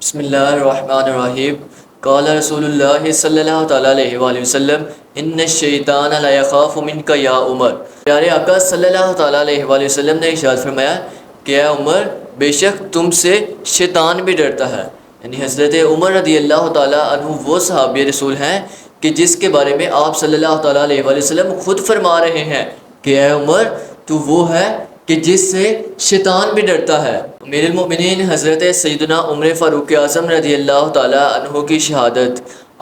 بسم اللہ الرحمن الرحیم قال رسول اللہ صلی اللہ تعالیٰ علیہ وآلہ وسلم ان الشیطان لا یخاف منک یا عمر۔ پیارے آقا صلی اللہ تعالیٰ علیہ وآلہ وسلم نے ارشاد فرمایا کہ اے عمر، بے شک تم سے شیطان بھی ڈرتا ہے۔ یعنی حضرت عمر رضی اللہ تعالیٰ عنہ وہ صحابی رسول ہیں کہ جس کے بارے میں آپ صلی اللہ تعالیٰ علیہ وآلہ وسلم خود فرما رہے ہیں کہ اے عمر، تو وہ ہے کہ جس سے شیطان بھی ڈرتا ہے۔ امیر المؤمنین حضرت سیدنا عمر فاروق اعظم رضی اللہ تعالیٰ عنہ کی شہادت،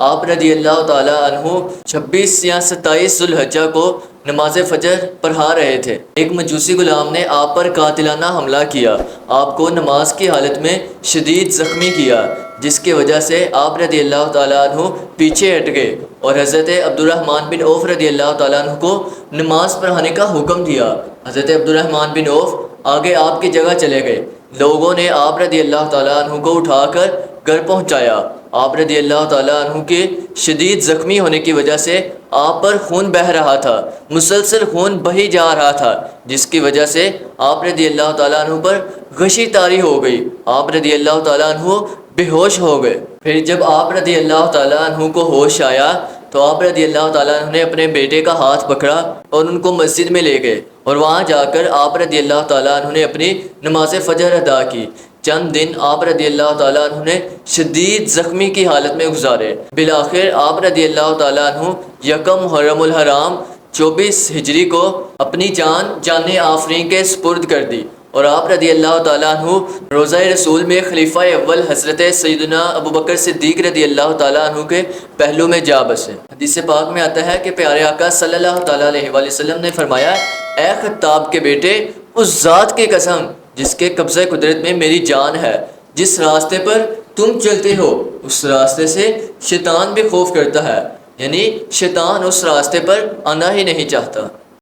آپ رضی اللہ تعالیٰ عنہ 26 یا 27 ذوالحجہ کو نماز فجر پڑھا رہے تھے۔ ایک مجوسی غلام نے آپ پر قاتلانہ حملہ کیا، آپ کو نماز کی حالت میں شدید زخمی کیا، جس کی وجہ سے آپ رضی اللہ تعالیٰ عنہ پیچھے ہٹ گئے اور حضرت عبد الرحمن بن عوف رضی اللہ تعالیٰ عنہ کو نماز پڑھانے کا حکم دیا۔ حضرت عبد الرحمن بن عوف آگے آپ کی جگہ چلے گئے۔ لوگوں نے آپ رضی اللہ تعالیٰ عنہ کو اٹھا کر گھر پہنچایا۔ آپ رضی اللہ تعالیٰ عنہ کے شدید زخمی ہونے کی وجہ سے آپ پر خون بہہ رہا تھا، مسلسل خون بہی جا رہا تھا، جس کی وجہ سے آپ رضی اللہ تعالیٰ عنہ پر غشی طاری ہو گئی۔ آپ رضی اللہ تعالیٰ عنہ بے ہوش ہو گئے۔ پھر جب آپ رضی اللہ تعالیٰ عنہ کو ہوش آیا تو آپ رضی اللہ تعالیٰ عنہ نے اپنے بیٹے کا ہاتھ پکڑا اور ان کو مسجد میں لے گئے، اور وہاں جا کر آپ رضی اللہ تعالیٰ عنہ نے اپنی نماز فجر ادا کی۔ چند دن آپ رضی اللہ تعالیٰ عنہ نے شدید زخمی کی حالت میں گزارے۔ بالآخر آپ رضی اللہ تعالیٰ عنہ یکم محرم الحرام 24 ہجری کو اپنی جان آفرین کے سپرد کر دی، اور آپ رضی اللہ تعالیٰ عنہ روضہ رسول میں خلیفہ اول حضرت سیدنا ابو بکر صدیق رضی اللہ تعالیٰ عنہ کے پہلو میں جا بسے۔ حدیث پاک میں آتا ہے کہ پیارے آقا صلی اللہ تعالیٰ علیہ وآلہ وسلم نے فرمایا، اے خطاب کے بیٹے، اس ذات کی قسم جس کے قبضہ قدرت میں میری جان ہے، جس راستے پر تم چلتے ہو اس راستے سے شیطان بھی خوف کرتا ہے، یعنی شیطان اس راستے پر آنا ہی نہیں چاہتا۔